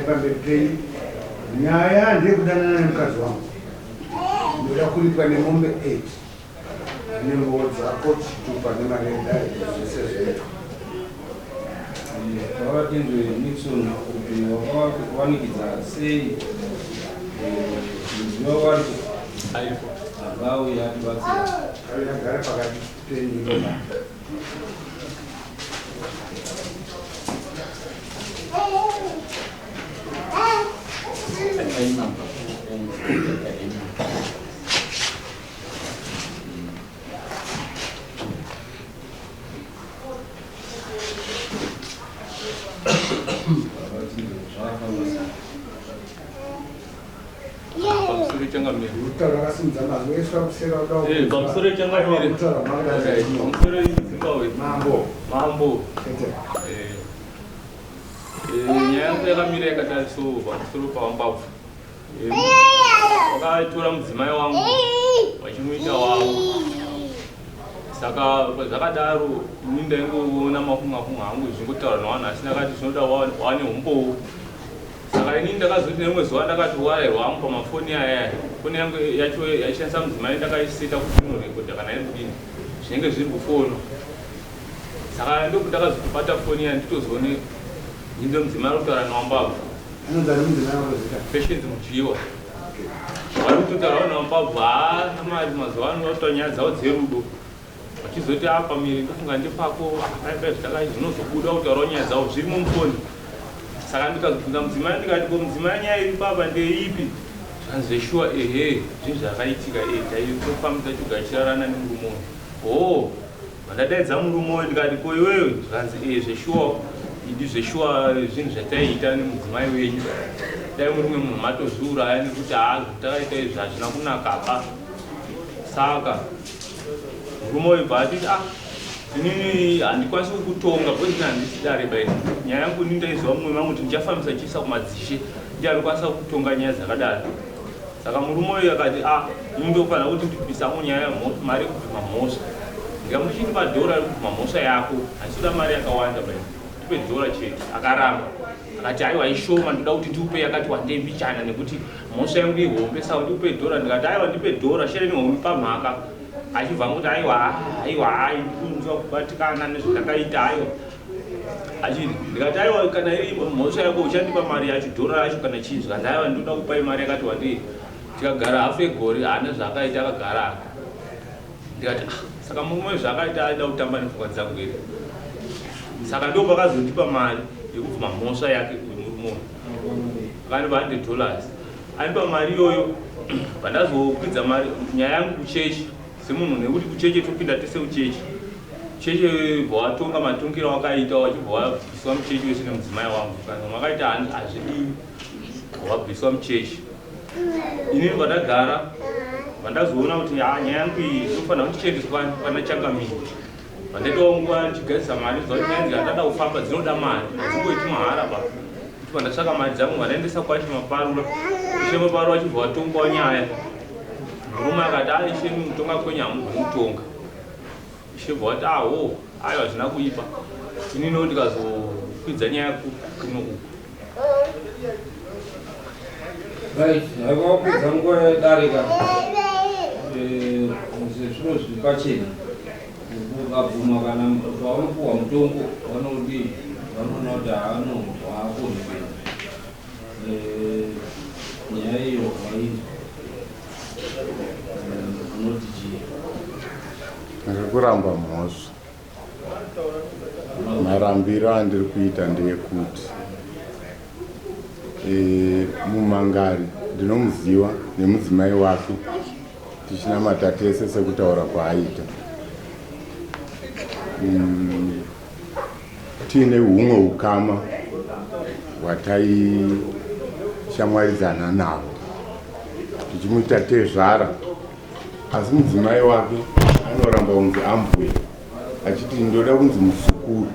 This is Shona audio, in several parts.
pamberi nyaya ndekudanana nemukazi wangu ndoda kuripwa nemombe 8 nenguo dzako chitupa nemarendari zvese zveitwa Tawatendwe Nixon kuti wakawanikidza sei mudziyo wari aipo agauya atibatsira agare pakati penyika Nhengo yakamira yakadariso pamusoro pawambabvu wakatora mudzimai wangu vachimuita wavo saka zvakadaro ini ndaingoona mafunga hangu zvingotaura navanhu asi ndakati zvinoda wane umbowo saka ini ndakazoti nemwe zuva ndakati warairwa hangu pamafoni aya foni yangu yacho yaishandisa mudzimai ndakaiseta kuti inorekodha kana iri kudini zvinenge zviri kufono saka ndokuti ndakazotobata foni iya nditozoone Indo mzima rutaura nawambabvu Patience muchiwa varikutaura nawambabvu namari mazuva ano vatonyaya dzavo dzerudo vachizoti apa miri ndofunga ndepako dai zvinozobuda kutaurawo nyaya dzavo zviri mumufoni saka ndikazobvunza mudzimai ndikati ko mudzimai nyaya iri papa ndeipi zvanzi zveshuwa ehe zvinhu zvakaitika taitofambisa chigachirarana nemurume uyu vandadaidza murume uyu ndikati ko iweyo zvanzi zveshuwa idi zveshuwa zvinhu zvataiita nemudzimai wenyu dai muri mwe munhu matozviuraya nekuti takaita izvi hazvina kunakaba saka murume uyu bva atiti inini handikwanisi kukutonga bcause handisi bai nyaya yangu ini ndaiziva mumwe mangu kuti ndichafambisa chiisa kumadzishe ndianokwanisa kutonga nyaya dzakadaro saka murume uyu akati ini ndofanira kuti ndibvisamo nyaya mari yekubvima mhosva ndikamuchitipa dhora rekubvima mhosva yako handisida mari yakawanda bai dhora chete akaramba akati aiwa ishoma ndoda kuti ndiupe yakati wandei mbichana nekuti mhosva yangu ihombe saka ndiupe dhora ndikati aiwa ndipe dhora shere nehombe pamhaka achibva kuti aiwa ndikunzwa kubatikana nezvandakaita aiwa achiti ndikati aiwa kana iri mhosva yako uchandipa mari yacho dhora racho kana chii zvikanzi aiwa ndoda kupai mari yakati wandei tikagara hafu egore haana zvakaita akagara aka ndikati saka mumwe zvakaita aida kutamba nepfungwa dzangu iri saka ndo vakazondipa mari yekubvima mhosva yake murume akanipa $100 anipa mari iyoyo pandazokwidza mari nyaya yangu kuchechi semunhu nekuti kucheche topinda tese kuchechi cheche vatonga matongero wakaita wachibva wabviswa muchechi wese nemudzimai wangu kana makaita hazvidii wabviswa muchechi inini vandagara vandazoona kuti nyaya yangu iyi inofanira kuti chiendeswa pana changamini vandaitawo nguva ndichigadzisa mari zvakuti nyaya dzandada kufamba dzinoda mari hazingoiti mahara ba kuti vandatsvaka mari dzangu vandaendesa kwacho maparura ishe maparura achibva watongwawo nyaya murume akati ishe mutonga kwenyu hamugumutonga ishe bva wati aiwa hazvina kuipa ininiwo ndikazokwidza nyaya kuno uku right haivakwidza nguva yadarika zviro zviri pachena ukabvuma kana vanopuhwa mutongo vanodii vanoona kuti haanohwakonepena nyaya iyo vainzwa unoti chii ndirikuramba mhosva marambiro andiri kuita ndeyekuti mumangari ndinomuziva nemudzimai wake tichinamata tese sekutaura kwaaita tiine humwe ukama hwataishamwaridzana navo tichimuita tezvara asi mudzimai wake anoramba kunzi ambwe achiti ndoda kunzi muzukuru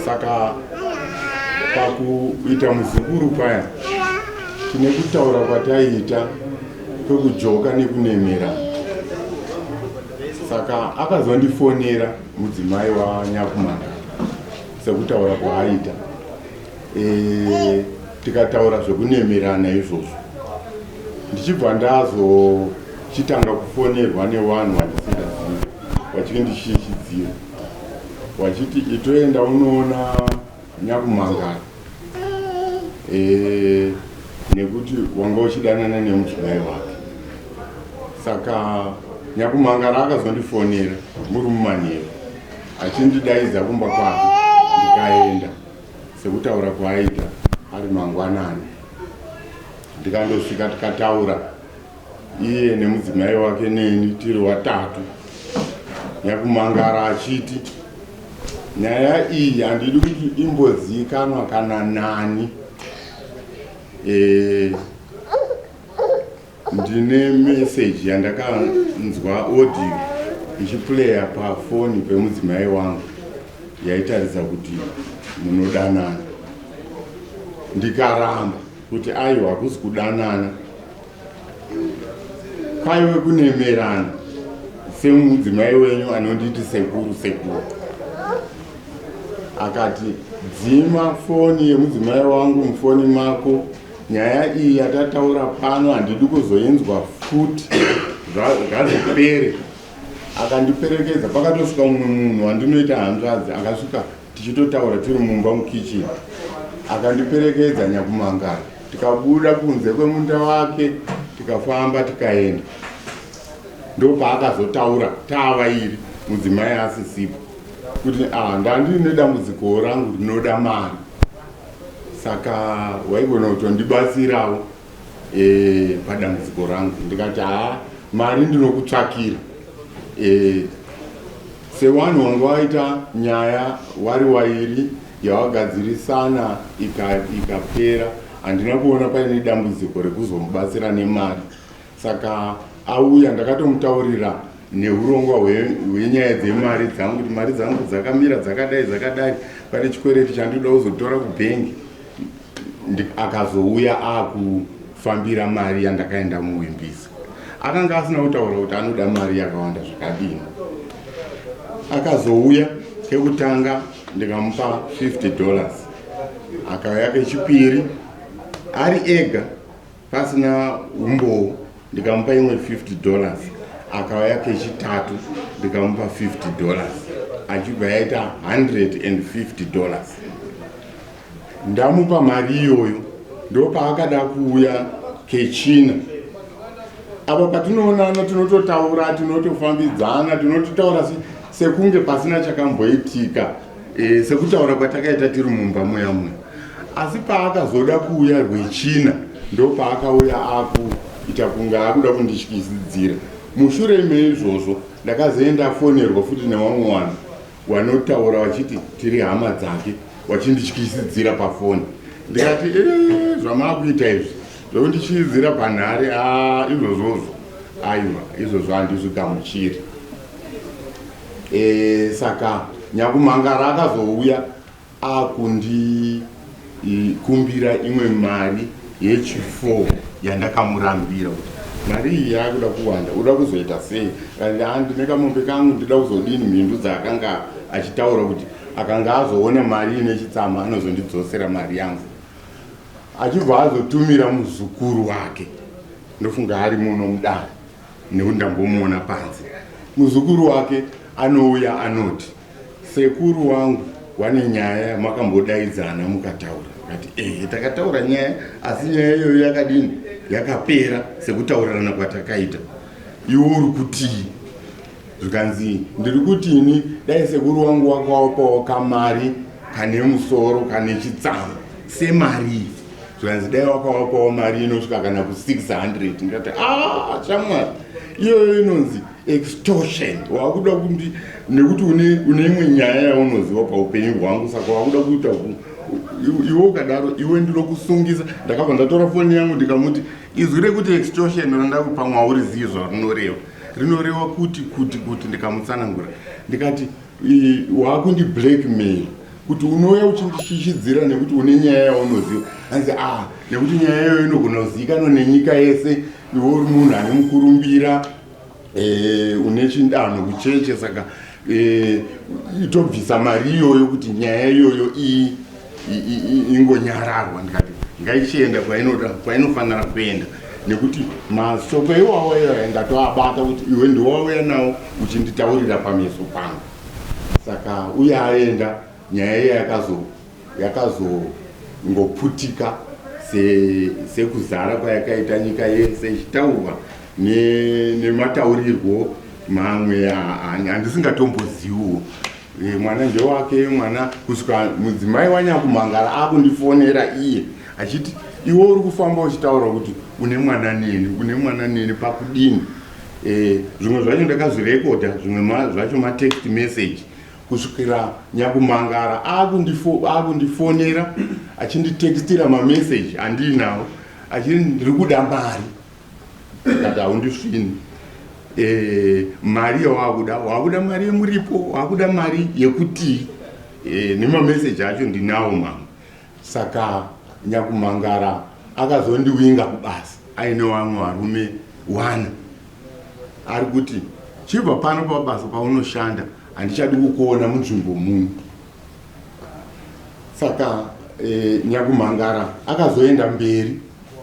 saka pakuita muzukuru paya tine kutaura kwataiita kwekujoka nekunemera saka akazondifonera mudzimai wanyakumana sekutaura kwaaita tikataura zvekunemerana izvozvo. Ndichibva ndazochitanga kufonerwa nevanhu vandisingazivi vachindishichidzira vachiti itoenda unoona Nyakumangara nekuti wanga uchidanana nemudzimai wake. Saka Nyakumangara akazondifonera muri mumanheru achindidaidza kumba kwake, ndikaenda sekutaura kwaaita ari mangwanani. Ndikandosvika tikataura iye nemudzimai wake neni tiri watatu. Nyakumangara achiti nyaya iyi handidi kuti imbozikanwa kana nani. Ndine message yandakanzwa audio ichiplaya pafoni pemudzimai wangu yaitaridza kuti munodanana. Ndikaramba kuti aiwa hakusi kudanana, kwaiwe kunemerana semudzimai wenyu anonditi sekuru. Akati dzima foni yemudzimai wangu mufoni mako, nyaya iyi yatataura pano handidi kuzoinzwa futi, ngazvipere. Akandiperekedza, pakatosvika mumwe munhu wandinoita hanzvadzi akasvika tichitotaura tiri mumba mukicheni. Akandiperekedza Nyakumangara, tikabuda kunze kwemunda wake tikafamba tikaenda. Ndopaakazotaura tavairi mudzimai asisipo kuti ndandine dambudziko rangu rinoda mari, saka waigona kutondibatsirawo padambudziko rangu. Ndikati mari ndinokutsvakira. Sevanhu vanga vaita nyaya wari wairi yawagadzirisana ikapera, handina kuona paine dambudziko rekuzomubatsira nemari. Saka auya ndakatomutaurira neurongwa hwenyaya dzemari dzangu, kuti mari dzangu dzakamira dzakadai, pane chikwereti chandinoda kuzotora kubhengi. Akazouya akufambira mari yandakaenda muwimbisi. Akanga asina kutaura kuti anoda mari yakawanda zvakadini. Akazouya kekutanga ndikamupa $50. Akauya kechipiri ari ega pasina umbowo ndikamupa imwe $50. Akauya kechitatu ndikamupa $50. Achibva yaita $150. Ndamupa mari iyoyo, ndopaakada kuuya kechina. Apa patinoonana tinototaura, tinotofambidzana, tinototaura sekunge pasina chakamboitika, sekutaura kwatakaita tiri mumba muya. Asi paakazoda kuuya rwechina, ndopaakauya akuita kunge akuda kundityisidzira. Mushure meizvozvo ndakazoenda fonerwa futi nevamwe vanhu vanotaura vachiti tiri hama dzake, vachindityisidzira pafoni. Ndikati zvamaakuita izvi zvokundityisidzira panhare, izvozvozvo aiwa, izvozvo handizvigamuchiri. Saka Nyakumangara akazouya akundikumbira imwe mari yechi4 yandakamurambira kuti mari iyi yakuda kuwanda, uda kuzoita sei? Ndine kamombe kangu ndida kuzodini mhindu dzaakanga achitaura kuti akanga azoona mari ine chitsama anozondidzosera mari yangu. Achibva azotumira muzukuru wake, ndofunga ari muno Mudare, nekuti ndambomuona panze. Muzukuru wake anouya anoti, sekuru wangu wane nyaya yamakambodaidzana mukataura. Akati takataura nyaya, asi nyaya iyoyo yakadini, yakapera sekutaurirana kwatakaita. Iwe uri kutii? Zvikanzi ndiri kutini, dai sekuru wangu wakawapawo kamari kane musoro kane chitsama semari. Zvikanzi dai wakawapawo mari inosvika kana ku600. Ndikati shamwari, iyoyo inonzi extortion. Wakuda kuti nekuti une imwe nyaya yaunoziva paupenyu hwangu, saka wakuda kuita iwe ukadaro iwe ndinokusungisa. Ndakabva ndatora foni yangu ndikamuti izwi rekuti extortion randakupa mwauri zivi zvarinoreva kuti ndikamutsanangura. Ndikati wakundi blackmail kuti unouya uchindishishidzira nekuti une nyaya yaunoziva. Hanzi nekuti nyaya iyoyo inogona kuzivikanwa nenyika yese, iwe uri munhu ane mukurumbira, une chindano kucheche, saka itobvisa mari iyoyo kuti nyaya iyoyo iyi ingonyararwa ndikati ngaichienda kwainofanira kuenda nekuti masoko iwawo ngatoabata kuti iwe ndiwauya nawo uchinditaurira pameso pangu. Saka uye aenda nyaya yakazongoputika sekuzara kwayakaita nyika yese ichitaurwa nemataurirwo mamwe andisingatomboziwo. Mwana ndewake mwana kusvika mudzimai wanyakumangara akundifonera iye achiti iwe uri kufamba uchitaura kuti une mwana neni pakudini. Zvimwe zvacho ndakazvirekodha, zvimwe zvacho matext message kusvikira nyakumangara akundifonera achinditextira mamessage andinawo achiti ndiri kuda mari. Kati haundisvini. Mari wakuda mari yemuripo, wakuda mari yekuti nemameseji acho ndinawo mama. Saka nyakumangara akazondiwinga kubasa aine vamwe varume 1 ari kuti chibva pano pabasa paunoshanda handichadi kukuona munzvimbo muno. Saka nyakumangara akazoenda mberi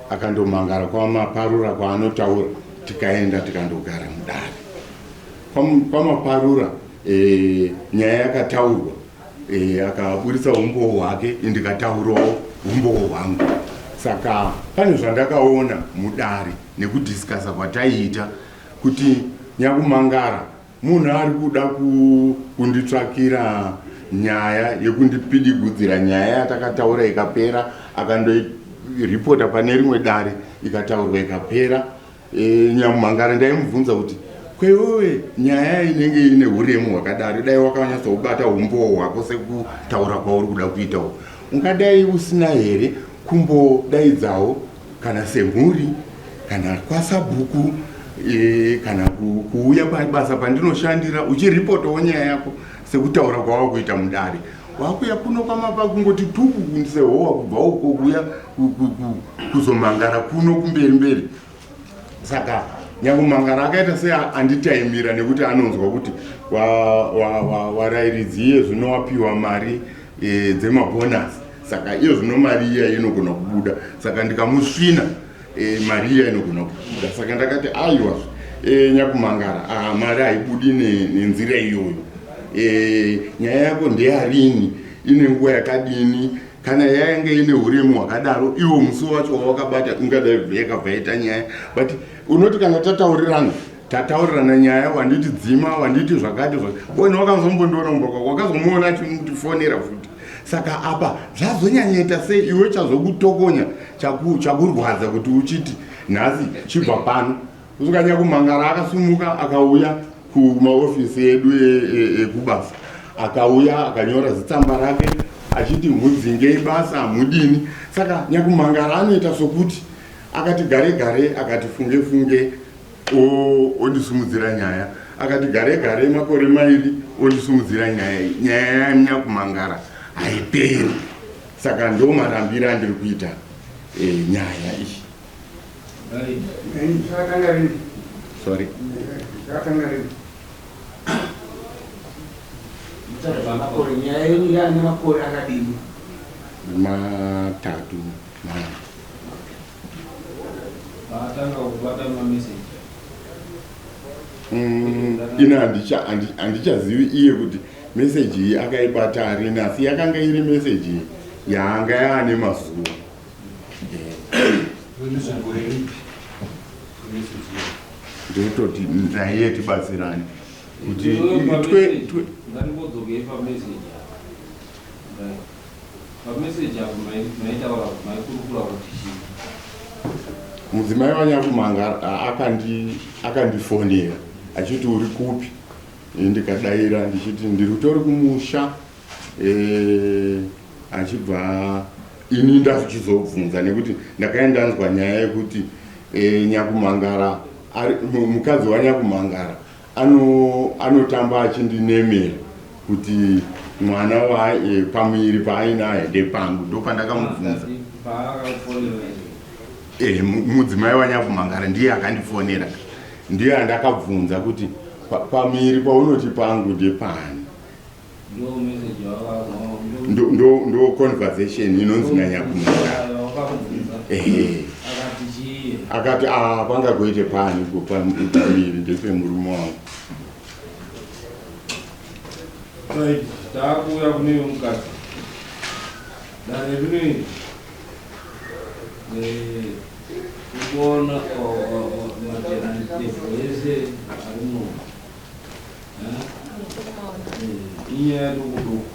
akandomangara kwamaparura kwaanotaura, tikaenda tikandogara Mudare. Kwamaparura nyaya yakataurwa, akaburitsa umbowo hwake ndikataurawo umbowo hwangu. Saka pane zvandakaona Mudare nekudhiskasa kwataiita kuti nyakumangara munhu ari kuda kunditsvakira nyaya yekundipidigudzira nyaya yatakataura ikapera, akandoiripota pane rimwe dare ikataurwa ikapera. Nyamangara ndaimubvunza kuti kwewewe nyaya inenge ine uremu hwakadaro, dai wakanyatsobata umbowo hwako sekutaura kwauri kuda kuitawo, ungadai usina here kumbodaidzawo kana semhuri kana kwasabhuku kana kuuya pabasa pandinoshandira uchiripotawo nyaya yako sekutaura kwawako kuita Mudare. Wakuya kuno kwamapa kungoti tupu kundisehowa kubva uko kuya kuzomangara kuno kumberi. Saka nyakumangara akaita sei anditaimira nekuti anonzwa kuti warairidzi zvino wapiwa mari dzemabonasi. Saka iyo zvino mari iya inogona kubuda. Saka ndikamusvina mari iya inogona kubuda. Saka ndakati aiwa nyakumangara mari haibudi nenzira iyoyo. Nyaya yako ndeyarini, ine nguva yakadini, kana yainge ine uremu hwakadaro iwo musi wacho wawakabata ungadai yakabvaita nyaya. But unoti kana tataurirana nyaya wanditi dzima wanditi zvakati bona wakazombondiona mumbako wakazomuona achitifonera futi. Saka apa zvazonyanyaita sei iwe chazokutokonya chakurwadza kuti uchiti nhasi chibva pano. Kusvika nyakumangara akasumuka akauya kumaofisi edu ekubasa, akauya akanyora zitsamba rake achiti mudzingei basa mudini. Saka nyakumangara anoita sokuti akati gare akati funge ondisumudzira nyaya, akati gare makore mairi ondisumudzira nyaya yanyakumangara haiperi. Saka ndo marambiro andiri kuita nyaya iyi. Sorry. Nyaya yenu yana makore akadini? 3. Atanga kubata mamessage. Ina handichazivi iye kuti message iyi akaibata ari nasi yakanga iri message yanga yaane mazuva. Ndototi naye tibatsirane kuti ngandimbodzokei pamessage apo maitaura maikurukura kuti chii. Mudzimai wanyakumangara akandifonera achiti uri kupi, ndikadaira ndichiti ndiri tori kumusha. Achibva ini ndachizobvunza nekuti ndakaenda ndanzwa nyaya yekuti nyakumangara mukadzi wanyakumangara anotamba achindinemera kuti mwana pamwiri paainaye ndepangu. Ndopandakamubvunza. Mudzimai wanyakumangara ndiye akandifonera, ndiye andakabvunza kuti pamwiri paunoti pangu ndepani. ndo conversation inonzi nyanyakumira akati pangagoite pani kupamiri ndepemuruma wangu takuya kune mukati dare rinoita kuona majeranitefu ese arimo inyaya dokuduku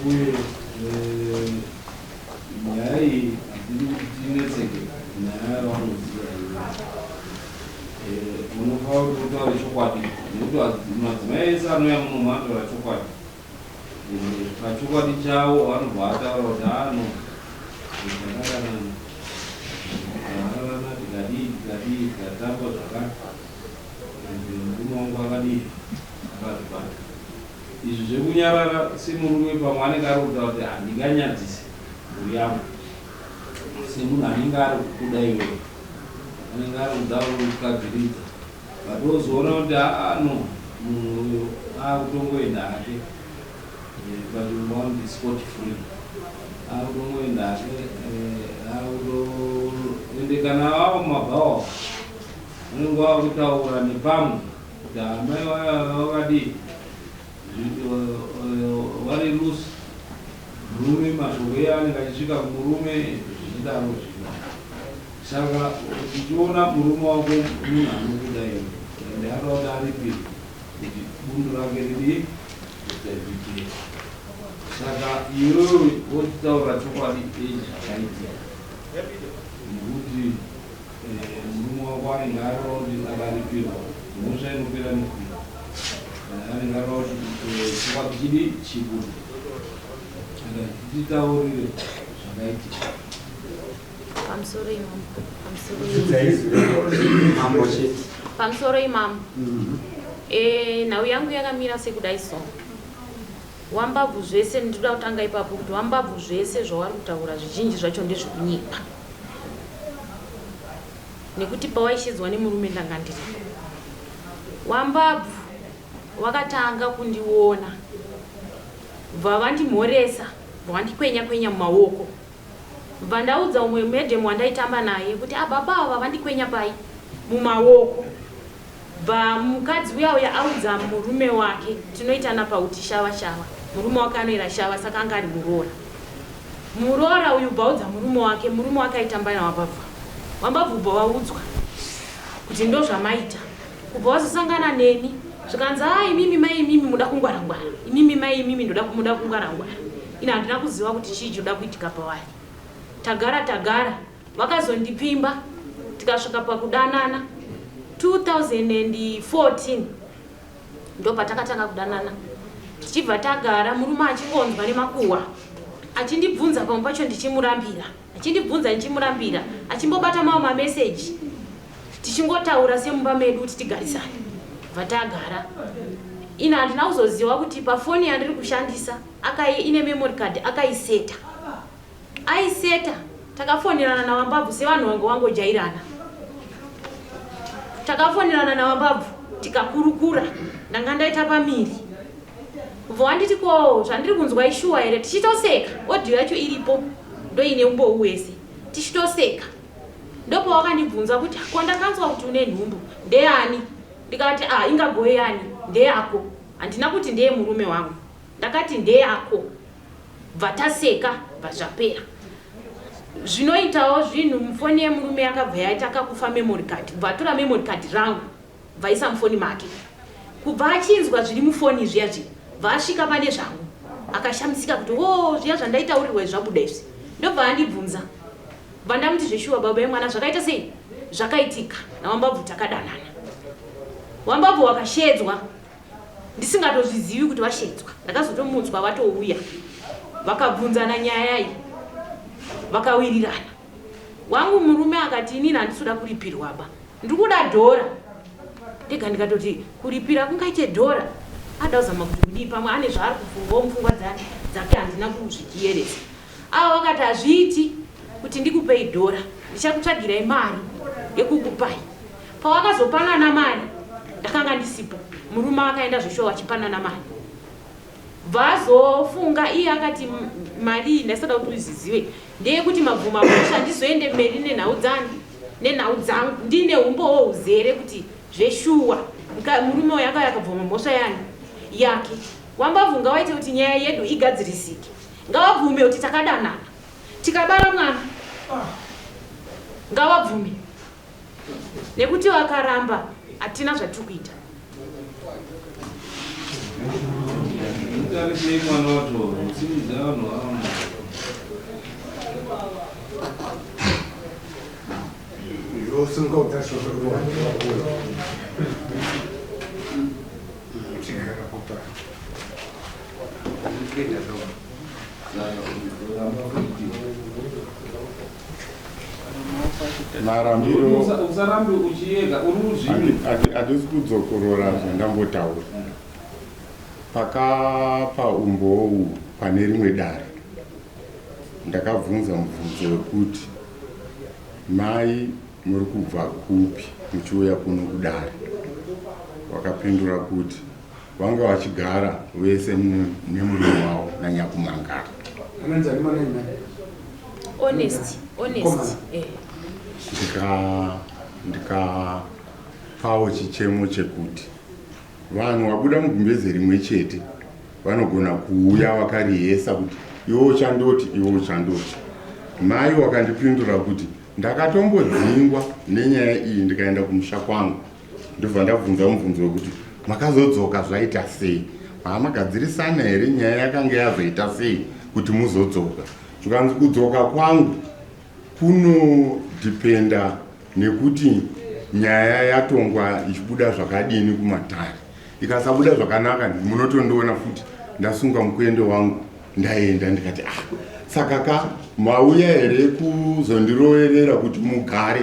uye nyaya iyi handiri kuti inetseke nyaya yavanoziva unofanira kuti utaure chokwadi nekuti madzimai ese anouya muno manotaura chokwadi pachokwadi chavo vanobva vataura kuti ano zvakadanana tikadii tikatamba zvakati murume wangu akadii akazvibata izvi zvekunyarara semurume pamwe anenge ari kutaura kuti handinganyadzise mhuri yangu semunhu anenge ari kukuda iwe anenge ari kudaukagadziridza vatozoona kuti ano munhu uyo akutongoenda hake pazvimbo vanoti sport free akutongoenda hake akutoendekana vavo mumabhawa vanenge vava kutaura nepamwe kuti amai vakadii vari lusi murume mashoko iye anenge achisvika kumurume zvichidaro zvino saka tichiona murume wako munhu anokuda iwe ende anoda kuti aripire kuti bundu rake riri risaivhikire saka iwewe wotitaura chokwadi ezvakaitika nekuti murume wako anenge arova kuti akaripirwa mhosva inopera nekupira anenge arova kuti chokwadi chidi chibude titaurire zvakaitika pamusoro imamo nhau yangu yakamira sekudai so wambabvu zvese ndinoda kutanga ipapo kuti wambabvu zvese zvavari kutaura zvizhinji zvacho ndezvekunyika nekuti pawaishidzwa nemurume ndanga ndiri wambabvu wakatanga kundiona bva vandimhoresa bva vandikwenya kwenya mumaoko bva ndaudza umwe medhemu wandaitamba naye kuti ababa ava vandikwenya pai mumaoko bva mukadzi uya uya audza murume wake tinoitana pauti shava shava murume wake anoira shava saka anga ari murora uyu bvaudza murume wake aitamba nawambabvu wambabvu bva waudzwa kuti ndo zvamaita kubva wazosangana neni zvikanzi imimi mai imimi muda kungwarangwara imimi mai imimi muda kungwarangwara ina handina kuziva kuti chii choda kuitika pavari tagara vakazondipimba tikasvika pakudanana 2014 ndo patakatanga kudanana tichibva tagara murume achingonzwa nemakuhwa achindibvunza pamwe pacho ndichimurambira achimbobata mawo mameseji tichingotaura semumba medu kuti tigarisane vatagara ina handina kuzoziva kuti pafoni yandiri kushandisa ine memory card aiseta takafonirana nawambabvu sevanhu vangu wangojairana takafonirana nawambabvu tikakurukura ndanga ndaita pamiri kubva wanditi ko zvandiri kunzwa ishuwa here tichitoseka odhiyo yacho iripo ndo ine umbou wese tichitoseka ndopa wakandibvunza kuti kondakanzwa kuti une nhumbu ndeani ndikati ingagoyani ndeyako handina kuti ndeye murume wangu ndakati ndeyako bva taseka bva zvapera zvinoitawo zvinhu mufoni yemurume yakabva yaita akakufa memory card bva atora memory card rangu bvaisa mufoni make kubva achinzwa zviri mufoni zviya zvinhu bva asvika pane zvangu akashamisika kuti zviya zvandaitaurirwa zvabuda izvi ndobva andibvunza bva ndamuti zveshuwa baba yemwana zvakaita sei zvakaitika nawambabvu takadanana wambabvu wakashedzwa ndisingatozvizivi kuti washedzwa ndakazotomutswa vatouya vakabvunzana nyaya iyi vakawirirana wangu murume akati inini handisuda kuripirwaba ndikuda dhora ndega ndikatoti kuripira kungaite dhora adazama kuti kudii pamwe ane zvaari kufungawo mupfungwa dzake handina kuzvitiyeresa ava vakati hazviiti kuti ndikupei dhora ndichakutsvagirai mari yekukupai pawakazopanana mari ndakanga ndisipo murume akaenda zveshowa achipanana mari vazofunga iye akati mari ndasada kuti uzizive ndeyekuti mabvumo mosha ndizoende mberi nenhau dzangu ndine umbowo uzere kuti zveshuwa murume uyu akabvuma mhosva yake wambabvunga waite kuti nyaya yedu igadzirisike ngavabvume kuti takadanana tikabara mwana ngavabvume nekuti vakaramba hatina zvatiri kuita. marambiro hatisi kudzokorora zvandambotaura pakapa umbou pane rimwe dare ndakabvunza mubvunzo wekuti mai muri kubva kupi muchiuya kuno kudare, wakapindura kuti vanga vachigara vese nemurume wavo nanyakumangara. ndikapawo chichemo chekuti vanhu vabuda mugumbeze rimwe chete vanogona kuuya vakarihesa kuti iwo chandoti iwo chandoti. Mai wakandipindura kuti ndakatombodzingwa nenyaya iyi ndikaenda kumusha kwangu, ndobva ndabvunza mubvunzo wekuti makazodzoka zvaita sei, maamagadzirisana here nyaya yakanga yazoita sei kuti muzodzoka. Chikanzi kudzoka kwangu kunodhipenda nekuti nyaya yatongwa ichibuda zvakadini kumatare. Ikasabuda zvakanaka munotondiona futi ndasunga mukwende wangu ndaenda ndikati saka mauya here kuzondiroverera kuti mugare.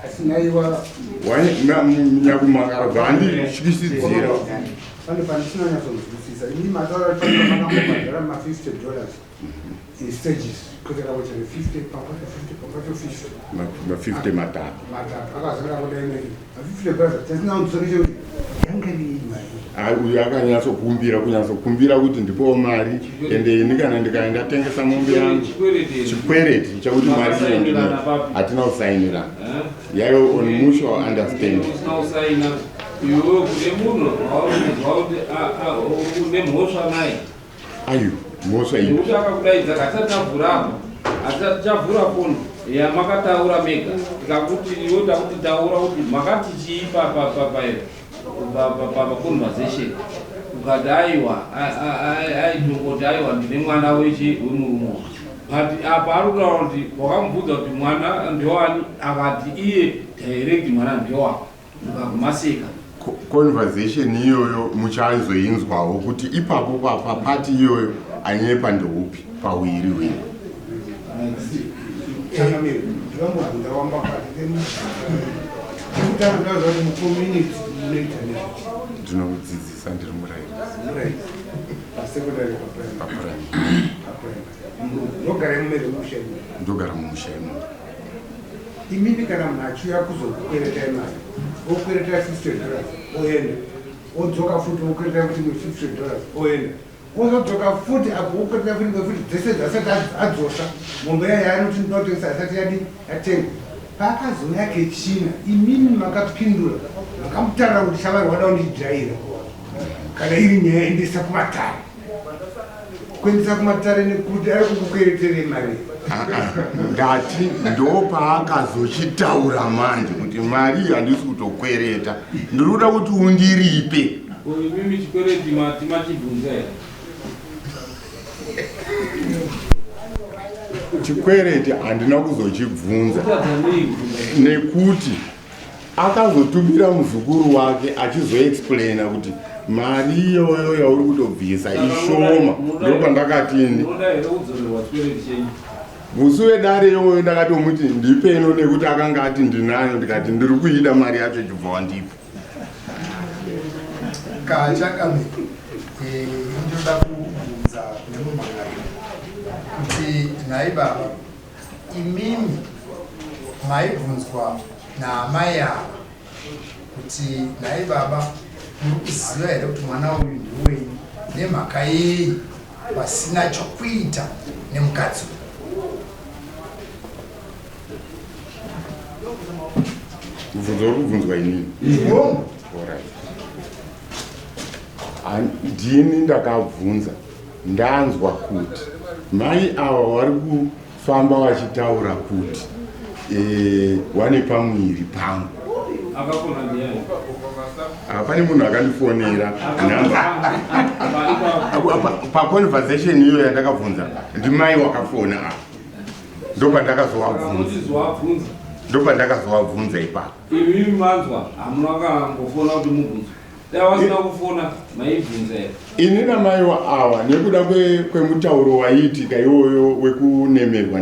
Asinaiwa nyakumangara bvandisvikisidzira pane pandisina nyatsokunzwisisa ini mataura kuti makamubhadhara $50 in stages kusvika kuti 50 50 matatu akazvira kuti $50 tasina kudzoka kuti yanga rii mari. Uyu akanyatsokumbira kunyatsokumbira kuti ndipowo mari ende ini kana ndikaenda tengesa mombe yangu chikwereti chakuti mari hatina kusainirana yayo on mutual understanding. Ayo mhosva iyi atachavhura foni yamakataura mega tikakuti yoda kuti taura kuti makati chii paconversation ukati aiwa aitongoti aiwa ndine mwana weshe wemurume but apa arikutaura kuti wakamubvudza kuti mwana ndewani akati iye direct mwana ndewako ukakumaseka. Conversation iyoyo muchazoinzwawo kuti ipapo papati iyoyo anyepa ndeupi pawiri wenu. Ndinokudzidzisa ndiri murairidzi. Ndogara mumusha imomo. Imini kana munhu achiuya kuzokukweretai mari okweretai $50 oenda odzoka futi okweretai kuti $50 oenda ozodzoka futi apo okweretai futi ngekuti dzese dzasati adzosa mombe yayo yaanoti ndinotengesa asati yatenga paakazouya kechina imini makapindura makamutaura kuti shamwari wada kundijaira kana iri nyaya endesa kumatare kuendesa kumatare nekuti ari kukukwereterei mari. Ndati ndopaakazochitaura manje kuti mari handisi kutokwereta ndinoda kuti undiripe. Mimi chikwereti timachibvunza here. Chikwereti handina kuzochibvunza nekuti akazotumira muzukuru wake achizoexplaina kuti mari iyoyo yauri kutobvisa ishoma. Ndopandakatini musi wedare iyoyo ndakatomuti ndipeno nekuti akanga ati ndinayo ndikati ndiri kuida mari yacho chibva wandipa. Kachakame ndoda kubvunza kune mumhangai kuti nhai baba imimi maibvunzwa naamai ava kuti nhai baba muri kuziva here kuti mwana uyu ndiwenyu nemhaka yei pasina chokuita nemukadzi. Mubvunzo uri kubvunzwa inini. Ndini ndakabvunza ndanzwa kuti mai ava vari kufamba vachitaura kuti wane pamwiri pangu. Pane munhu akandifonera paconversation iyo yandakabvunza ndimai wakafona apa ndopandakazovabvunza ipapo. Imi manzwa hamuna kangofona kuti mubvunzo davasina kufona maibvunza here. Ini namai ava nekuda kwemutauro waiitika iwoyo wekunemerwa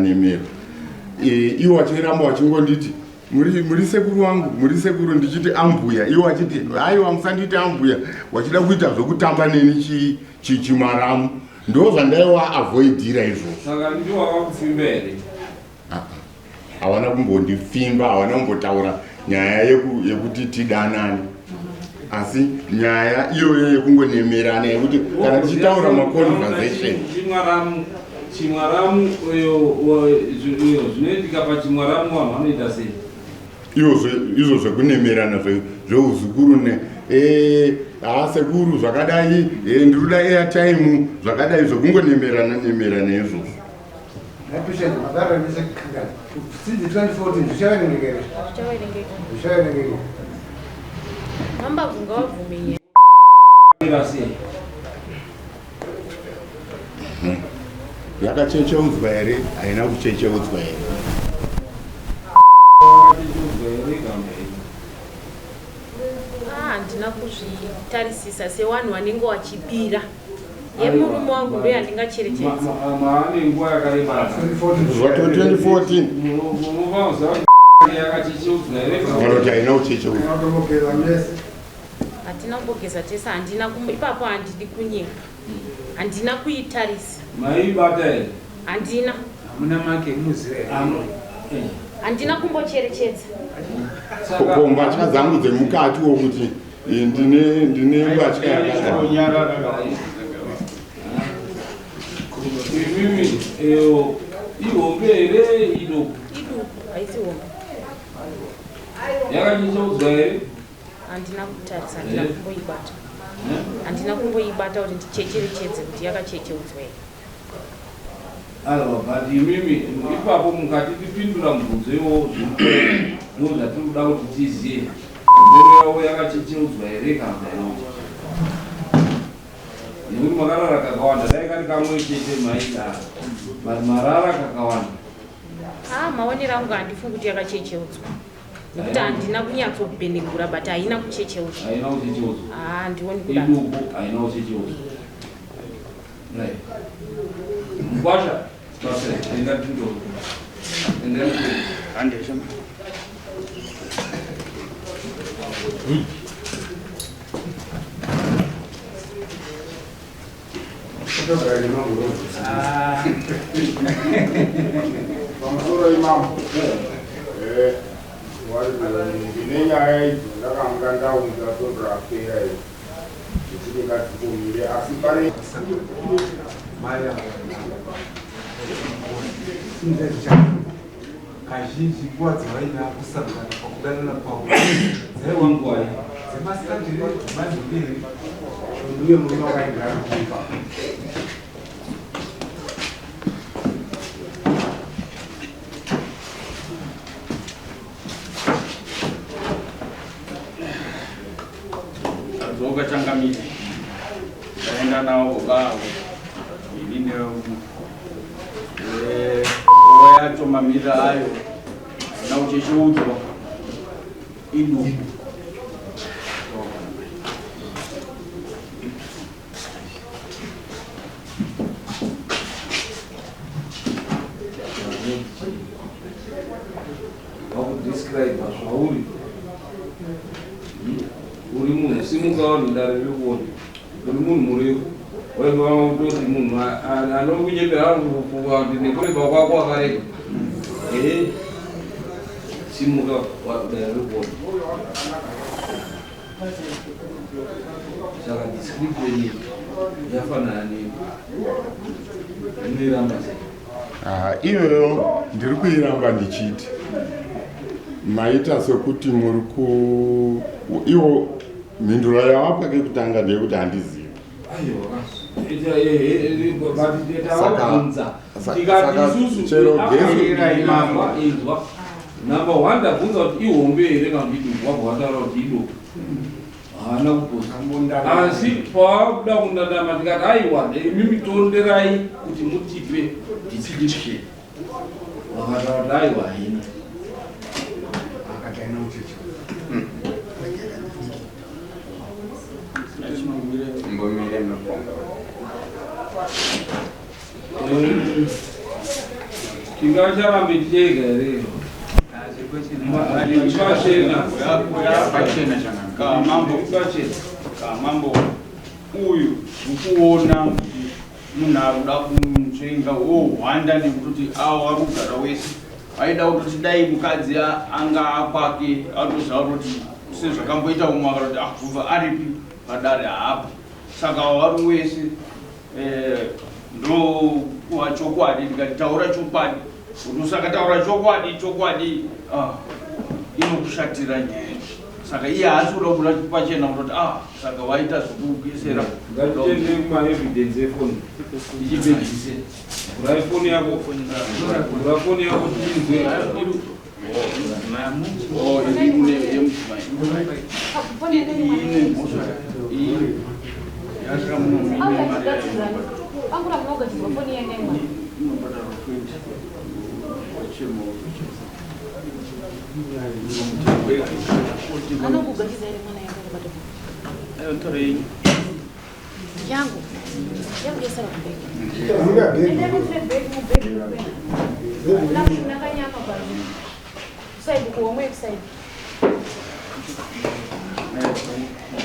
iwo vachiramba vachingonditi muri sekuru wangu, muri sekuru, ndichiti ambuya, iwo vachiti haiwa musanditi ambuya, wachida kuita zvokutamba neni chimaramu. Ndo zvandaiwa avoidira izvozvo. Saka ndiwo wakakufimba here? Havana kumbondifimba, havana kumbotaura nyaya yekuti tidanane, asi nyaya iyoyo yekungonemerana yekuti kana tichitaura maconversation. Chimwaramu zvinoitika pachimwaramu vanhu vanoita sei? Izvo zvekunemerana zveuzukuru sekuru zvakadai, ndiruda airtime zvakadai, zvekungonemerana izvozvo. Appreciate Mudare music. Since 2014, zvichaverengeka. Namba vunga wavumiye. Yakachecheudzwa here? Haina kuchecheudzwa here? Handina kuzvitarisisa sevanhu vanenge vachibira. Yemurume wangu ndo yandingacherechedza. Maane nguva yakareba 2014. Vanoti haina kuchecheudzwa. Hatina kumbogeza tese, handina ipapo, handidi kunyeka, handina kuitarisa. Maibata here? Handina. Hamuna make muzire. Handina kumbocherechedza. Ko mbatya dzangu dzemukati wokuti ndine mbatya yakadaro. Imimi ihombe here Iduku? Iduku haisi hombe. Yakachecheudzwa here? Handina kutarisa, handina kumboibata. Handina kumboibata kuti ndichecherechedze kuti yakachecheudzwa here. But imimi ipapo mukati tipindura mubvunzo iwowo ndozvatiri kuda kuti tizive mboro yavo yakachecheudzwa here kana kuti nekuti makarara kakawanda dai kari kamwe chete maida but marara kakawanda. Maonero angu handifungi kuti yakachecheudzwa nekuti handina kunyatsobhenengura but haina kuchecheudzwa. Haina kuchecheudzwa? Ndioni kudaro. Iduku haina kuchecheudzwa. Mkwasha basi enda tindo enda Andesha. Pamusoro imamo. Ndine nyaya idzi ndakanga ndaudza todraftera idzi kuti ngatifumire asi pane kazhinji nguva dzavaina kusangana pakudanana pavo dzaiwa nguva dzemasitandiri maziviri Uye murume wakaigara kuipa. Adzoka changamire. Ndaenda nawo baba. Ilinde yacho mamira ayo na ucheshudzwa Iduku. describe zvauri uri munhu simuka vanhu ndarevekuona uri munhu murefu waivava kutoti munhu anokunyepera vanhu kufunga kuti nekureba kwako wakareba simuka ndarevekuona saka description iyi yafanana nini niramba iyoyo ndiri kuiramba ndichiti maita sekuti muri ku iwo mhinduro yawapa kekutanga ndeyekuti handizivi number one ndabvunza kuti ihombe here kana kuti iduku wabva wataura kuti iduku haana kuposa asi pavakuda kundatama tikati aiwa imi tonderai kuti mutipe description vakataura kuti aiwa haina akataina uchecho tingacharambe tichega here kamambo uyu ukuona munhu akuda kumutsvenga wohwanda nekutoti awa kugara wese aida kutoti dai mukadzi anga akwake atoziva kuti sezvakamboita umwe akatoti akubva aripi padare haapo saka wari wese ndokuva chokwadi tikati taura chokwadi unosakataura chokwadi inokushatira nyaya saka iye haasi kuda kuda pachena kutoti saka waita zvokukesera ngatitende kumaevidence efoni ichipedzise vura foni yako tinzwe yangu yesera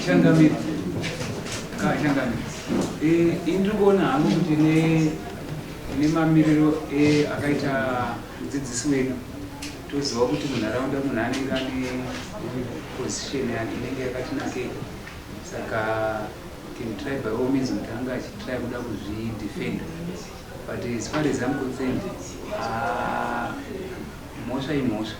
changamiri indiri kuona hangu kuti nemamiriro akaita mudzidzisi wedu toziva kuti munharaunda munhu anenge ane position inenge yakati nakei saka timtry by all means kuti anga achitry kuda kuzvidefenda but as far as I'm concerned mhosva imhosva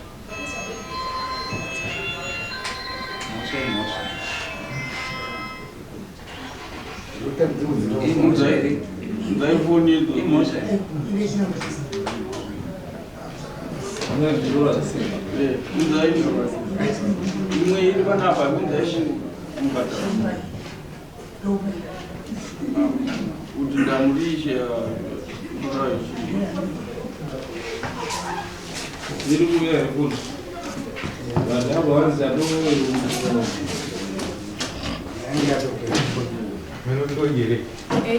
imwe iri panapa kuti ndamurishe ziri kuya rekodi vanhu Hanzi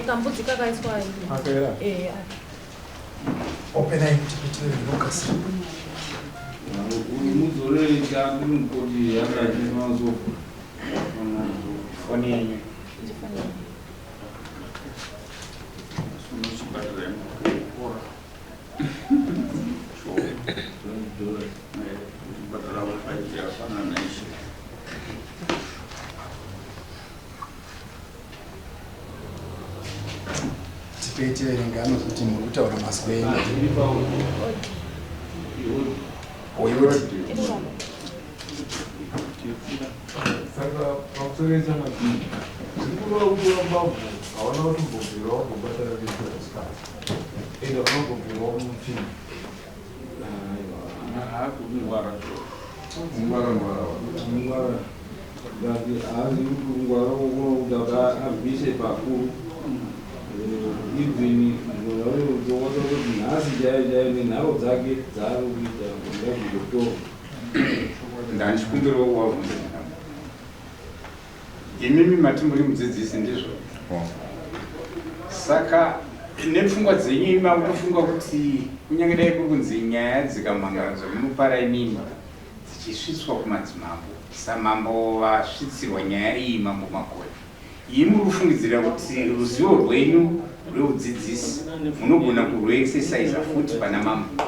kambudzi kakaiswa open eye Lucas mudzorere chakuri mukoti yakachemazo foni yenyu tipeitirenge anozoti muri kutaura mazwi enyu saka pakutoredza madini zvikuru kukura mbavhu hawana kutombobvirawo kubatana nezvesikara enda unobvirawo mupini haakungwara ngwara ngati hazi kungwara kokunokuti abvise pakuru even unozoona kuti nhasi chaiyo nenharo dzake dzaari kuita ngazvigotora ndandichikumbirawo wavunza imimi mati muri mudzidzisi ndizvo saka nepfungwa dzenyu ima munofunga kuti kunyange dai kuri kunzi nyaya dzikamhangaradzwa munopara inini dzichisvitswa kumadzimambo samambo vasvitsirwa nyaya iyi mambo makore iyi muri kufungidzira kuti ruzivo rwenyu rweudzidzisi munogona kurwuexercisa futi pana mambo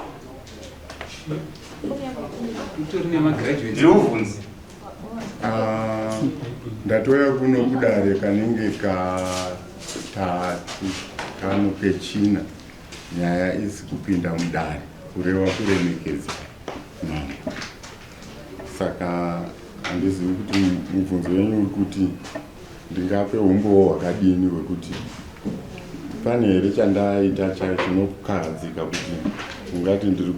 katatu kano kechina nyaya isi kupinda mudare kureva kuremekedza mambo. Saka handizivi kuti mubvunzo wenyu uri kuti ndingape umbowo hwakadini hwekuti pane here chandaita chinokahadzika kuti ungati ndiri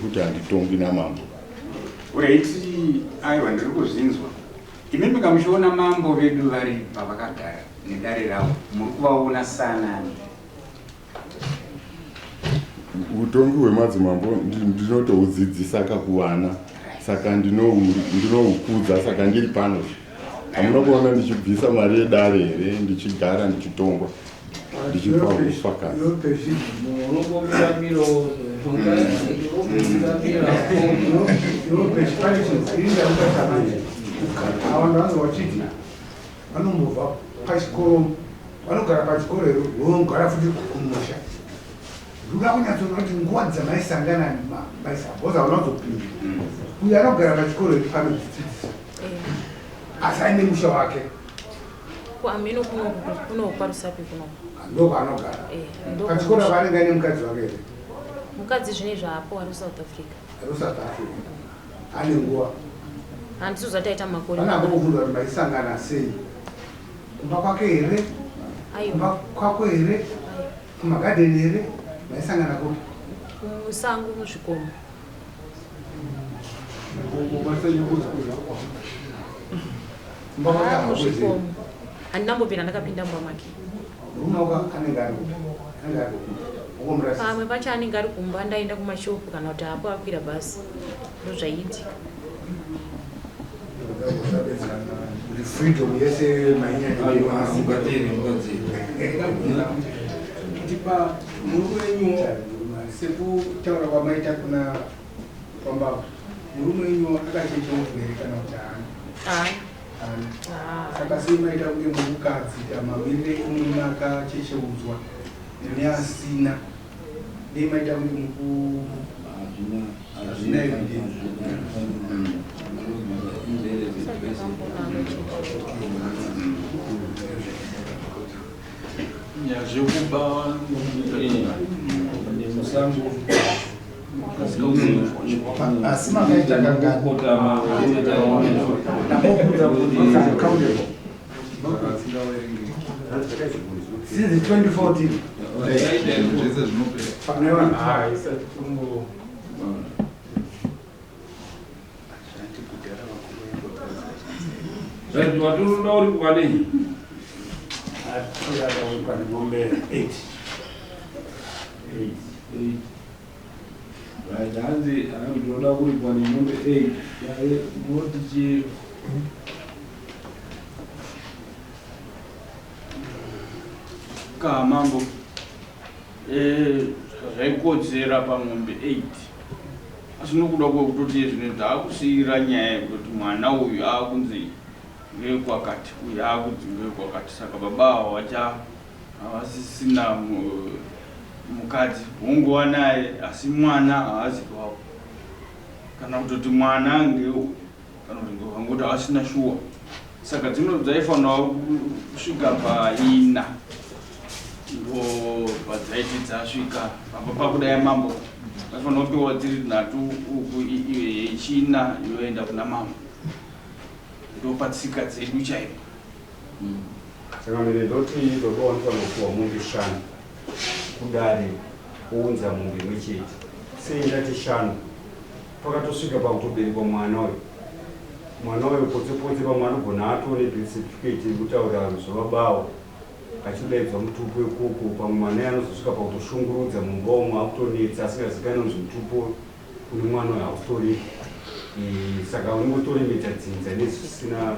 kuti handitongi namambo. Uraiti aiwa ndiri kuzvinzwa. Imimi kamuchiona mambo vedu vari pavakagara nedare ravo muri kuvaona sanani. Utongi hwemadzimambo ndinotohudzidzisa kakuwana, saka ndinohukudza, saka ndiri pano. Hamuna kuona ndichibvisa mari yedare here, ndichigara ndichitongwa ndichipa hufaka. Vanhu vanzi vachiti vanombobva pachikoro, vanogara pachikoro vonogara futi kumusha. Ndoda kunyatsoona kuti nguva dzamaisangana maisabhoza vanazopinda uyo anogara pachikoro panodzidzisa asi aine musha wake kuamino kunopa rusapi kunopa ndo kwaanogara pachikoro vanenge aine mukadzi wake here. Mukadzi zvine zvapo ari South Africa. Ane nguva handisi zataita makore vanangokuvhunza kuti maisangana sei, kumba kwake here, kumba kwako here, kumagadheni here, maisangana kuti kumusango muzvikomo. Muzvikomo handinambopinda ndakapinda mumba make. Pamwe pacho anenge ari kumba ndaenda kumashopu kana kuti apo akwira basi ndozvaiitika. Freedom yese tipa murume wenyu sekutaura kwamaita kuna kwamba murume wenyu akachecha muvere kana kuti haana. Saka sei maita kuti mukadzi mamirire emurume akachecheudzwa neasina dei maita kuti hazvina evidence. Zvekuba nemusango asi makaita kangana since 2014 watoda uri kukwadei Hanzi anoda kuripwa nemombe 8 yaye motichi kamambo zvaikodzera pamombe 8 asi nokuda kwekutoti zvine zvaakusiyira nyaya yekuti mwana uyu aakunzi ngekwakati uyu aakunzi ngekwakati saka baba avo vacha havasisina mukadzi wongova naye asi mwana haazi wavo kana kutoti mwana ngeu kana kuti ngevangoti havasina shuwa saka dzaifanira kusvika pa4 ndo padzaiti dzasvika apa pakudai mambo dzaifanira kupiwa dziri 3 uku yechina yoenda kuna mambo ndopatsika dzedu chaipo. Saka mire ndoti ndodowanisa kupiwa mombe 5 kudare kuunza mombe imwe chete sei ndati 5 pakatosvika pakutoberekwa mwana uyu potse pamwe anogona atone birth certificate yekutaura zvovabawa achidaidzwa mutupu wekuku pamwe mwana anozosvika pakutoshungurudza mumba umwe akutonetsa asingazikani nonzi mutupu kune mwana uyu akutori saka unongotoremedza dzinza nezvisina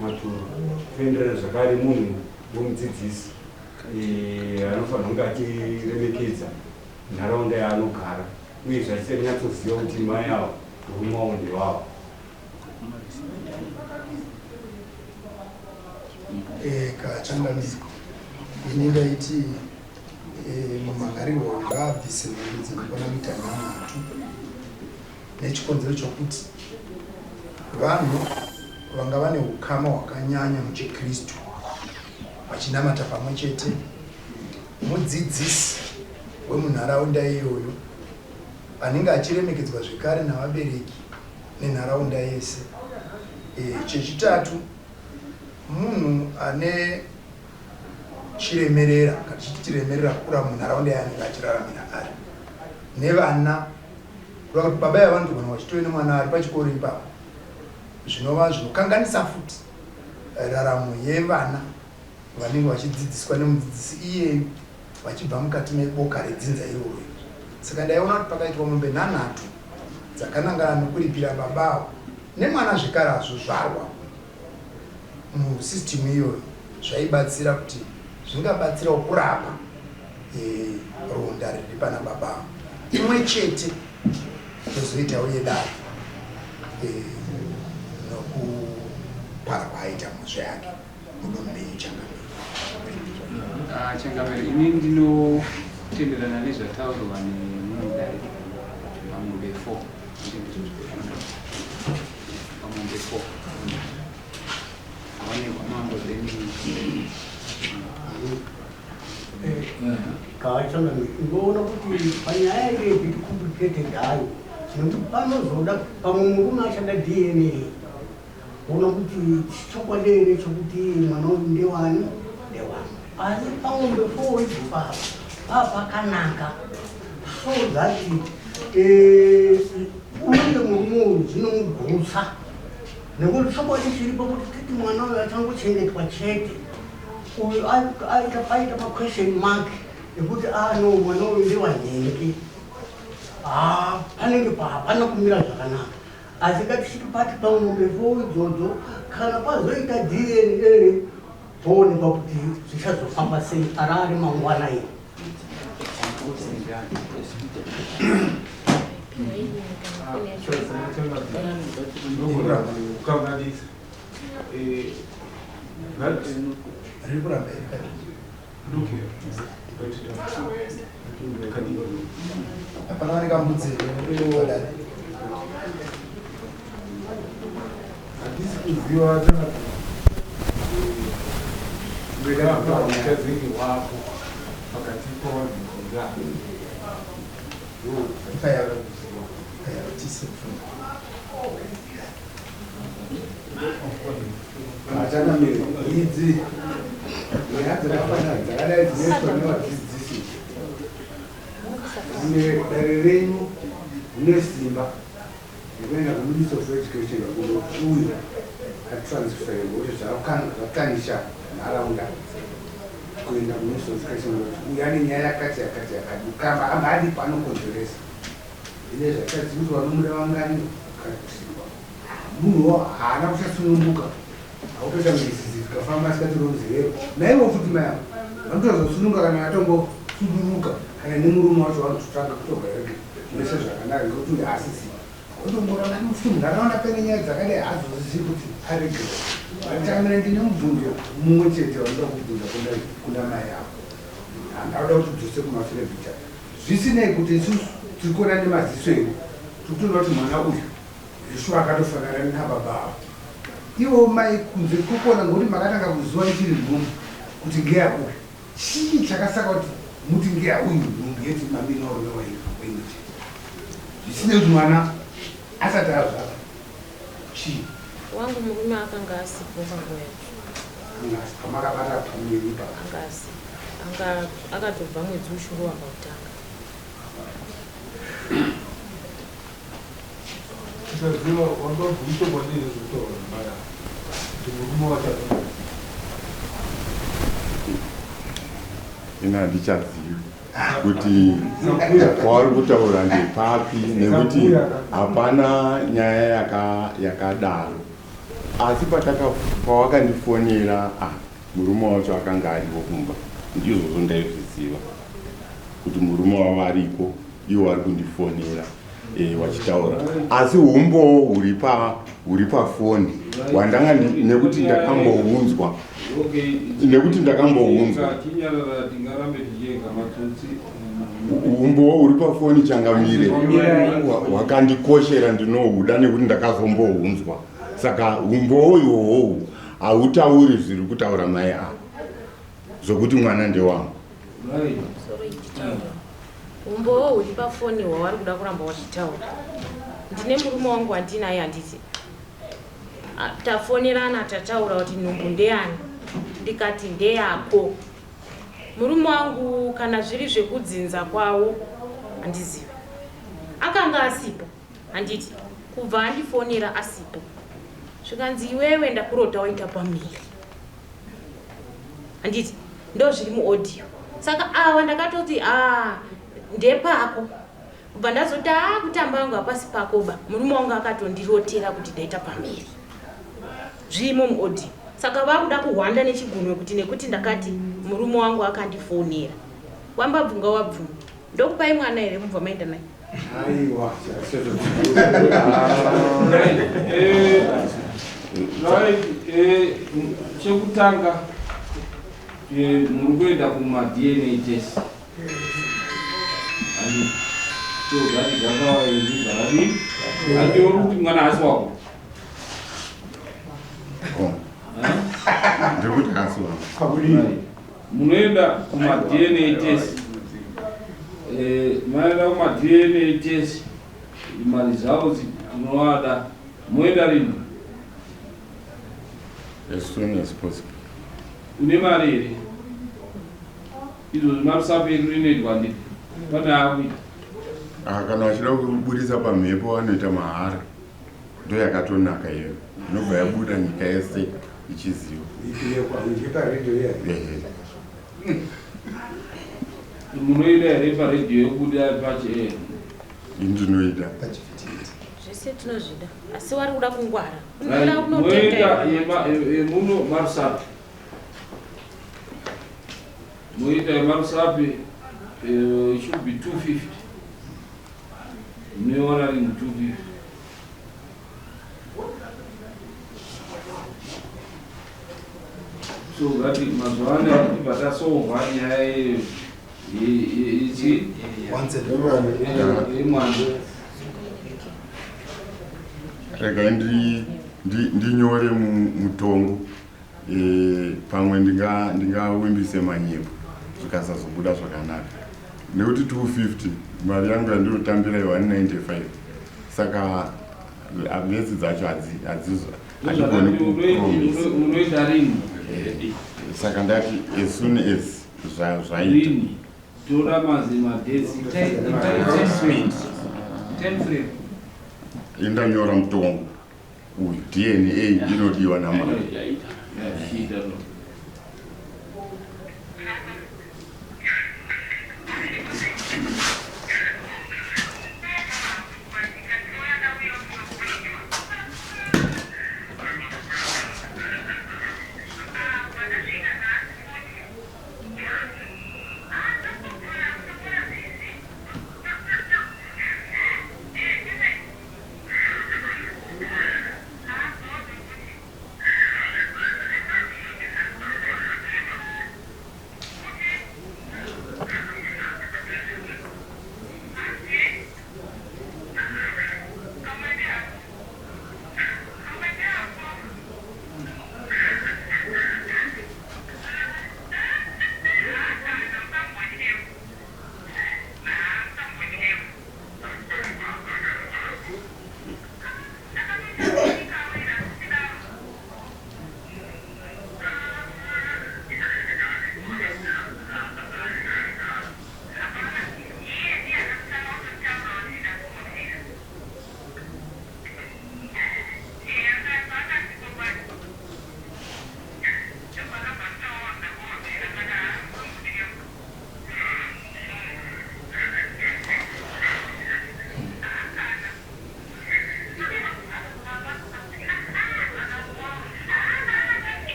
maturo kuenderana zvakare munhu womudzidzisi anofanira kunge achiremekedza nharaunda yaanogara uyezve achinyatsoziva kuti mai avo murume wavo ndewavo. Kachanganidziko inenge iti mumagariro ngabvise mari dzinokwana kuita namatu nechikonzero chokuti vanhu vanga vane ukama hwakanyanya muchikristu vachinamata pamwe chete. Mudzidzisi wemunharaunda iyoyo anenge achiremekedzwa zvekare navabereki nenharaunda yese. Chechitatu, munhu ane chiremerera, kana tichiti chiremerera kukura munharaunda yaanenge achiraramira ari, nevana. Kureva kuti baba yavantu kana vachitove nemwana ari pachikoro ipapo, zvinova zvinokanganisa futi raramo yevana vanenge vachidzidziswa nemudzidzisi iyeyu vachibva mukati meboka redzinza iroro. Saka ndaiona kuti pakaitwa mombe nhanhatu dzakanangana nokuripira babavo nemwana zvekare azvozvarwa musisitimu iyoyo, zvaibatsira kuti zvingabatsirawo kurapa ronda riri pana babavo. Imwe chete tozoitawo yedare nokupara kwaaita muzve yake mudombenyu changamire. Changamire, ini ndinotenderana nezvataurwa neMudare pamombe 4. Pamombe 4 aonekwa mambo zeni Changamire, ngoona kuti panyaya irepi complicated hayo, nekuti panozoda pamwe murume ashanda DNA kuona kuti chokwadi chokuti mwana uyu ndewani ndewani, asi pamombe 4 idzi pakanaka so that unenge murume uyu zvinomugutsa, nekuti chokwadi chiripo kuti titi mwana uyu achangochengetwa chete, uyu aita ma-question mark ekuti no mwana uyu ndewanhengi, panenge hapana kumira zvakanaka. Asi katichiti pati pamombe 4 idzodzo kana pazoita DNA poonekwa kuti zvichazofamba sei ari mangwana iyi. Panowanika mudzero hatisi kuziva uchazingi wako pakati pavanhukonga Changamire idzi nyaya dzakafanana dzakadai dzinoitwa nevadzidzisi dzine dare renyu rine simba rekuenda kuministry of education kundohluya atransfer kuti zvakanisha nharaunda kuenda kuministry of education kuti uyu ane nyaya yakati yakati yakati kamba amba adi panokonzeresa ine zvakadzidziswa nomuda wangani munhuwo haana kuchasununguka autoita misisi zvikafamba asikatironzero naivo futi maya vanotozosununga kana atombosundunuka kana nemurume wacho vanototanga kutogaeke mese zvakanaka ngekuti uyu asisi otomborana nofuti munharaunda pene nyaya dzakadai hazozizi kuti arege vatamira ndine mubvunzo mumwe chete vanoda kubvunza kuna mai avo handauda kuti dzose kumafirevita zvisinei kuti isusu tiri kuona nemaziso edu tikutoda kuti mwana uyu zveshuwa akatofanana nababa avo ivo mai kunze kokona ngokuti makatanga kuziva ichiri nhumbu kuti ngeya uyu chii chakasaka kuti muti ngeya uyu nhumbu yeti maminaoronewainoche zvisinei kuti mwana asati azvaka chii wangu murume akanga asipo panguva yacho pamakabata pamweripa anga asi akatobva mwedzi ushuru wamba kutanga usaziva wangabvunzo kwandiri zvekutaura mbaya kuti murume wacho ina handichazivi kuti kwauri kutaura ndepapi nekuti hapana nyaya yakadaro, asi pawakanifonera murume wacho akanga aripo kumba, ndizvozvo ndaizviziva kuti murume wavo ariko, iwo ari kundifonera wachitaura, asi umbowo huri pafoni hwandanga nekuti ndakambounzwa umbowo huri pafoni Changamire hwakandikoshera ndinohuda nekuti ndakazombounzwa, saka umbowo ihwohwo hautauri zviri kutaura mai avo. zokuti mwana ndewangu. Umbo uri pafoni hwavari kuda kuramba wachitaura. Ndine murume wangu wandinaye handiti. Tafonerana tataura kuti nhumbu ndeyani. Ndikati ndeyako. Murume wangu kana zviri zvekudzinza kwawo handizivi. Akanga asipo handiti. Kubva andifonera asipo. Zvikanzi iwewe ndakurota waita pamiri. Handiti ndo zviri muaudio. Saka awa ndakatoti ndepako. Kubva ndazoti kutamba wangu hapasi pakoba. Murume wangu akatondirotera kuti ndaita pamiri. Zvirimo muaudio. Saka vakuda kuhwanda nechigunwe kuti nekuti ndakati murume wangu akandifonera. Wambabvunga wabvunga. Ndokupai mwana here mubva maenda naye. Aiwa, chekutanga muri kuenda kuma-DNA test. Togati gakawaizvigaradii andiori kuti mwana hasi wako. Ndikuti hasi wako. Munoenda kuma-DNA test. Maenda kuma-DNA test. Mari zavo dzinovada. Moenda rini? As soon as possible. Une mari here? Izvo zvimarusapo edu rinoitwa ndipi? Pane akuita? Kana vachida kuburisa pamhepo vanoita mahara. Ndo yakatonaka iyo. Inobva yabuda nyika yese ichiziva. Munoida here paredhiyo yokubuda pache? Ndinoida. Zvese tinozvida. Asi wari kuda kungwara. Moenda yemuno marusapi. Moita yemarusapi it should be 250. Munoiona rini 250. So ngati mazuva ano kuti patasova nyaya ichi yemwana. Rega ndinyore mutongo pamwe ndingawimbise manyepo zvikasazobuda zvakanaka. Nekuti 250 mari yangu yandirotambira 195. Saka vesi dzacho hadzigoni unoita rini? Saka ndati as soon as zvaita tora mazemadhesi indanyora mutongo uyu DNA inodiwa namari.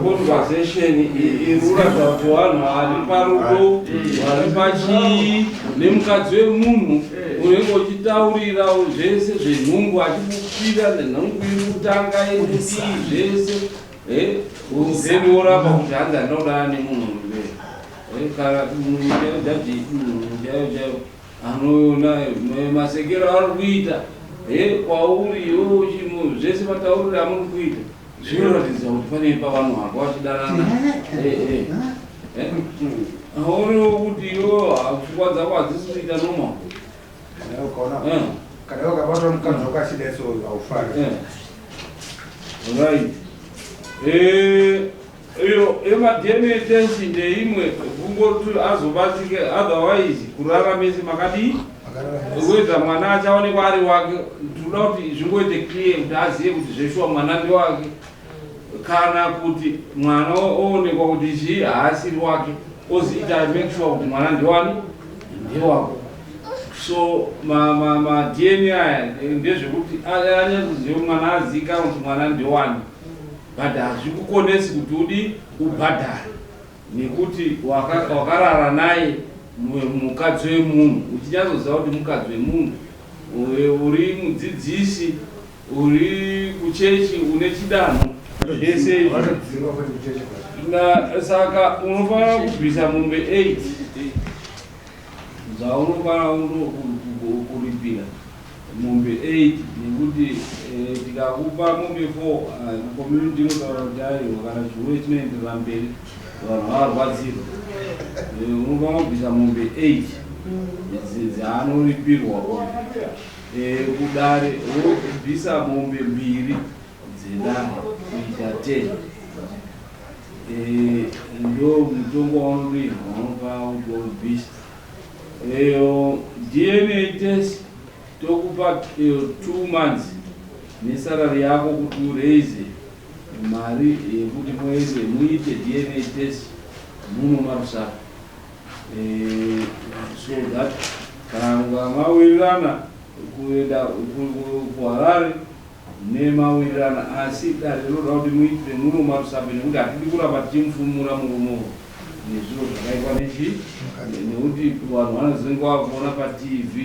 conversation irura kuti vanhu vari parudo vari pachii nemukadzi wemunhu unenge uchitaurira zvese zvenhungu achikupira nenhungu iri kutanga iri zvese then worapa kuti hanzi andinoda nemunhu kana jaji chaivo anoona masekero ari kuita kwauri iwo zvese matauriro amuri kuita zvinoratidza kuti pane pavanhu hamba vachidanana aonewo kuti iwo pfungwa dzako hadzisi kuita normal kana wakabata mukadzi wakashida so haufari right iyo ema-DNA test ndeimwe kungoti azobatike otherwise kurara mese makadii wedza mwana achaonekwa ari wake tinoda kuti zvingoite clear kuti azive kuti zveshuwa mwana ndewake kana kuti mwana oonekwa kuti zvii haasiri wake oziita make sure kuti mwana ndewani ndewako. So ma-DNA aya ndezvekuti anyatsoziva mwana azika kuti mwana ndewani but hazvikukonesi kuti udi ubhadhara nekuti wakarara naye mukadzi wemunhu uchinyazoziva kuti mukadzi wemunhu uri mudzidzisi uri kuchechi une chidanho zvese saka unofanira kubvisa mombe 8 dzaunofanira kuripira mombe 8 nekuti tikakupa mombe 4 community inotaura kuti aiwa kana chiuye chinoenderera mberi vanhu varwadzirwa unofanira kubvisa mombe 8 dzaanoriripirwa kudare wobvisa mombe 2 dzedare kuita 10 ndo mutongo waunorirwa unofanira kuti wobvisa. DNA test tokupa 2 months nesalary yako kuti uraise mari yekuti muite DNA test muno marusaka so that kana mawirirana kuenda kuharare nemawirirana asi dare rinoda kuti muitire muno marusape nekuti hatidi kuramba tichimufumura murumomo nezviro zvakaitwa nechi nekuti vanhu vanozenga kuona patv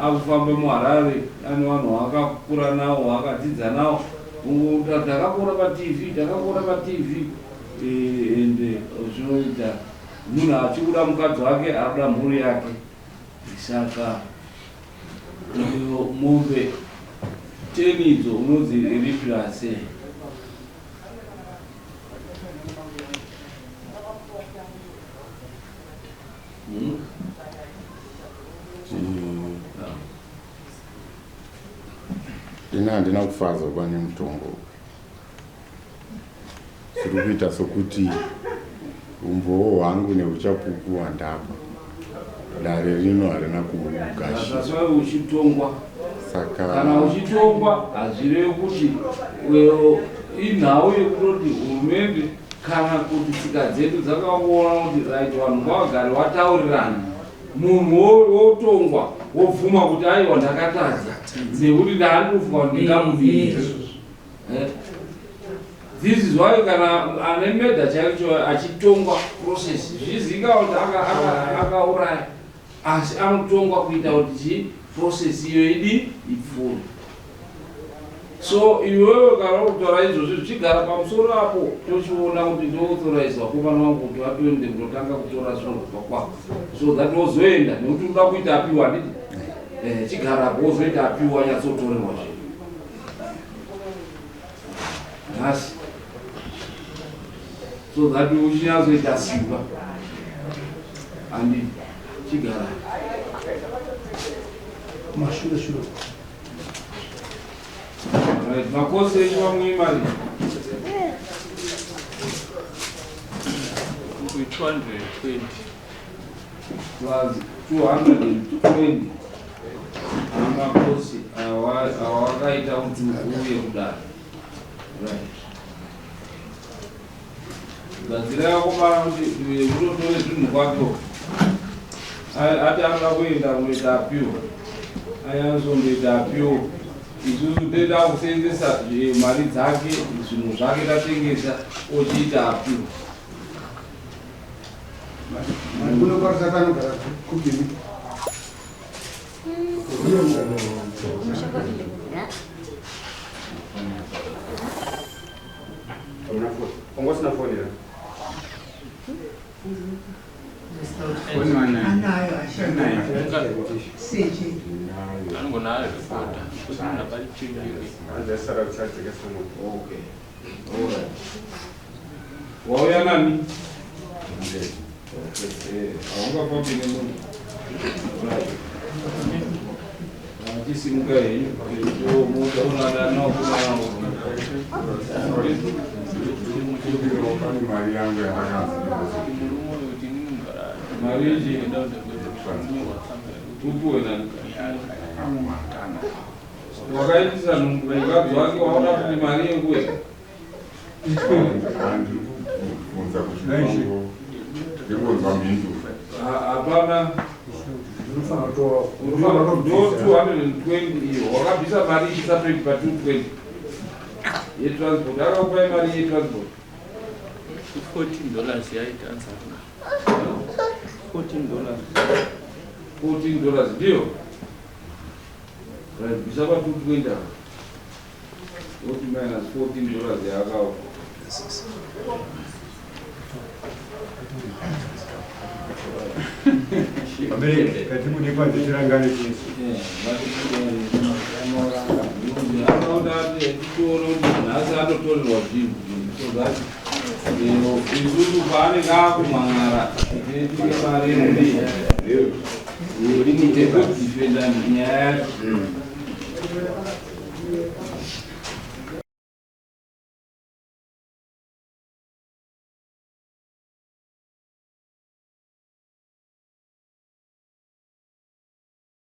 akufamba muharare ane vanhu vakakura nawo vakadzidza nawo takakura patv ende zvinoita munhu achikuda mukadzi wake akuda mhuri yake. Saka mombe 10 idzo unodziripira sei? ina handina kufaza kwane mutongo zviri kuita sokuti umbowo hwangu neuchapupu handapa dare rino harina kugashi uchitongwa saka kana uchitongwa hazvirevi kuti inhau yekutoti hurumende kana kuti tsika dzedu dzakaona kuti right vanhu ngavagare vataurirana munhu wotongwa wobvuma kuti aiwa ndakatadza nekuti ndaandi kufunga kuti ndingamudii. This is why kana ane medha chaicho achitongwa process zviziva kuti akauraya asi anotongwa kuita kuti process iyo idi ipfuure. So iwewe kana kutora izvozvo zvichigara pamusoro apo tochiona kuti ndoauthorizewa kuvanwa kuti vatoende kutotanga kutora zvinhu kubva kwako so that wozoenda nekuti unoda kuita apiwa handiti chigarapo wozoita apiwa nyatsotorerwa zvinhu nhasi so that uchinyazoita simba handi chigara mashure right makosi echo vamwe mari 220 plus 220 amakosi awakaita kuti uye kudaro right gadzira yako mara kuti unotore zvinhu kwako ati anoda kuenda kunoita apiwa anyazondoita apiwa isusu toda kusenzesa mari dzake zvinhu zvake tatengesa ochiita apiwa kunokwarisa kanogara kubini ungosina foni here. wauya nani aungafambine munhu achisimuka henyu mari yangu mariji upuwe nani wakaitisa mukadzi wake waona kuti mari yekuwe hapana ndo 220 iyo wakabvisa mari isapeti pa 220 yetransport akakupai mari yetransport $14 yaitaanza $14 ndio bvisa pa 220 what minus $14 yakao Abereke, kati kudi kwanza chirangane chinsu. isusu paanenge akumhan'ara tine mari kudifenda nyaya yacho